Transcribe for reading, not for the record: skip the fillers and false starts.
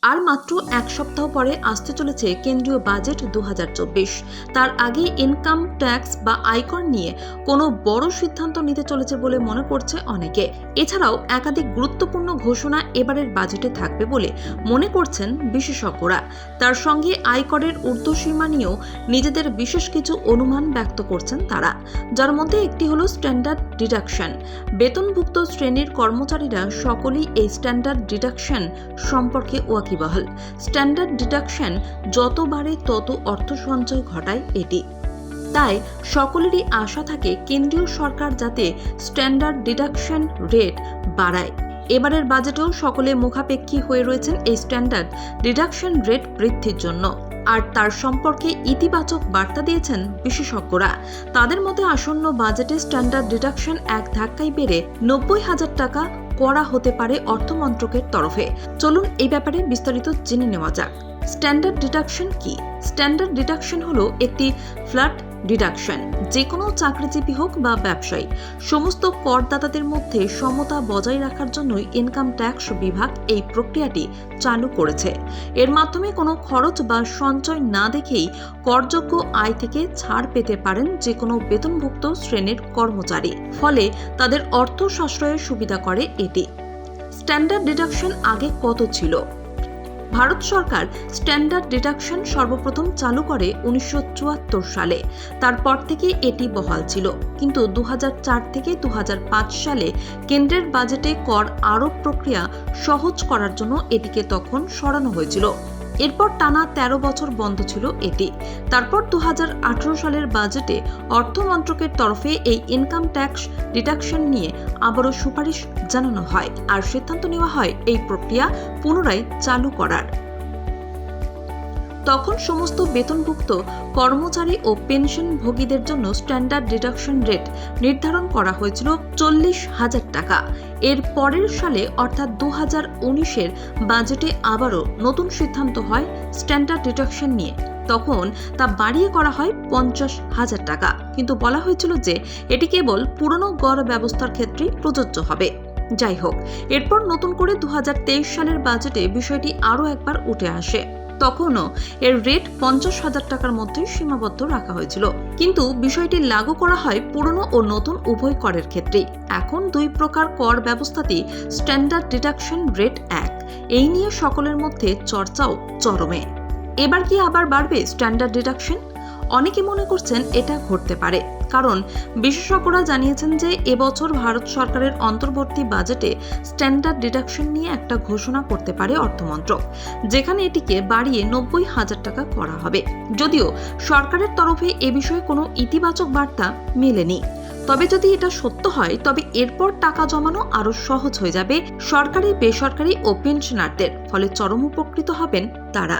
আর মাত্র এক সপ্তাহ পরে আসতে চলেছে কেন্দ্রীয় বাজেট 2024। তার আগে ইনকাম ট্যাক্স বা আয়কর নিয়ে কোনো বড় সিদ্ধান্ত নিতে চলেছে বলে মনে করছে অনেকে। এছাড়াও একাধিক গুরুত্বপূর্ণ ঘোষণা এবারের বাজেটে থাকবে বলে মনে করছেন বিশেষজ্ঞরা। তার সঙ্গে আয়করের ঊর্ধ্বসীমা নিয়েও নিজেদের বিশেষ কিছু অনুমান ব্যক্ত করছেন তারা, যার মধ্যে একটি হলো স্ট্যান্ডার্ড ডিডাকশন। বেতনভুক্ত শ্রেণীর কর্মচারীরা সকলেই এই স্ট্যান্ডার্ড ডিডাকশন সম্পর্কে ওয়াকিবহাল। স্ট্যান্ডার্ড ডিডাকশন যত বাড়ে তত অর্থ সঞ্চয় ঘটায় এটি। তাই সকলেরই আশা থাকে কেন্দ্রীয় সরকার যাতে স্ট্যান্ডার্ড ডিডাকশন রেট বাড়ায়। এবারের বাজেটেও সকলে মুখাপেক্ষী হয়ে রয়েছেন এই স্ট্যান্ডার্ড ডিডাকশন রেট বৃদ্ধির জন্য। আর তার সম্পর্কে ইতিবাচক বার্তা দিয়েছেন বিশেষজ্ঞরা। তাদের মতে আসন্ন বাজেটে স্ট্যান্ডার্ড ডিডাকশন এক ধাক্কায় বেড়ে 90,000 টাকা করা হতে পারে অর্থমন্ত্রকের তরফে। চলুন এই ব্যাপারে বিস্তারিত জেনে নেওয়া যাক। স্ট্যান্ডার্ড ডিডাকশন কি? স্ট্যান্ডার্ড ডিডাকশন হলো একটি ফ্ল্যাট ডিডাকশন। যে কোনো চাকরিজীবী হোক বা ব্যবসায়ী, সমস্ত করদাতাদের মধ্যে সমতা বজায় রাখার জন্যই ইনকাম ট্যাক্স বিভাগ এই প্রক্রিয়াটি চালু করেছে। এর মাধ্যমে কোনো খরচ বা সঞ্চয় না দেখেই করযোগ্য আয় থেকে ছাড় পেতে পারেন যে কোনো বেতনভুক্ত শ্রেণীর কর্মচারী। ফলে তাদের অর্থ সাশ্রয়ের সুবিধা করে এটি। স্ট্যান্ডার্ড ডিডাকশন আগে কত ছিল? ভারত সরকার স্ট্যান্ডার্ড ডিডাকশন সর্বপ্রথম চালু করে 1974 সালে। তারপর থেকে এটি বহাল ছিল, কিন্তু 2004 থেকে 2005 সালে কেন্দ্রের বাজেটে কর আরোপ প্রক্রিয়া সহজ করার জন্য এটিকে তখন সরানো হয়েছিল। এরপর টানা 13 বছর বন্ধ ছিল এটি। তারপর 2018 সালের বাজেটে অর্থমন্ত্রকের তরফে এই ইনকাম ট্যাক্স ডিডাকশন নিয়ে আবারও সুপারিশ জানানো হয় আর সিদ্ধান্ত নেওয়া হয় এই প্রক্রিয়া পুনরায় চালু করার। তখন সমস্ত বেতনভুক্ত কর্মচারী ও পেনশনভোগীদের জন্য স্ট্যান্ডার্ড ডিডাকশন রেট নির্ধারণ করা হয়েছিল 40,000 টাকা। এর পরের সালে অর্থাৎ 2019-এর বাজেটে আবারও নতুন সিদ্ধান্ত হয় স্ট্যান্ডার্ড ডিডাকশন নিয়ে। তখন তা বাড়িয়ে করা হয় 50,000 টাকা, কিন্তু বলা হয়েছিল যে এটি কেবল পুরনো গড় ব্যবস্থার ক্ষেত্রেই প্রযোজ্য হবে। যাই হোক, এরপর নতুন করে 2023 সালের বাজেটে বিষয়টি আরও একবার উঠে আসে। তখনও এর রেট 50,000 টাকার মধ্যে সীমাবদ্ধ রাখা হয়েছিল, কিন্তু বিষয়টি লাগু করা হয় পুরনো ও নতুন উভয় করের ক্ষেত্রেই। এখন দুই প্রকার কর ব্যবস্থাতেই স্ট্যান্ডার্ড ডিডাকশন রেট এক। এই নিয়ে সকলের মধ্যে চর্চাও চরমে। এবার কি আবার বাড়বে স্ট্যান্ডার্ড ডিডাকশন? অনেকে মনে করছেন এটা ঘটতে পারে, কারণ বিশেষজ্ঞরা জানিয়েছেন যে এবছর ভারত সরকারের অন্তর্বর্তী বাজেটে স্ট্যান্ডার্ড ডিডাকশন নিয়ে একটা ঘোষণা করতে পারে অর্থমন্ত্রক, যেখানে এটিকে বাড়িয়ে 90,000 টাকা করা হবে। যদিও সরকারের তরফে এ বিষয়ে কোনো ইতিবাচক বার্তা মেলেনি। তবে যদি এটা সত্য হয়, তবে এরপর টাকা জমানো আরো সহজ হয়ে যাবে সরকারি, বেসরকারি ও পেনশনারদের। ফলে চরম উপকৃত হবেন তারা।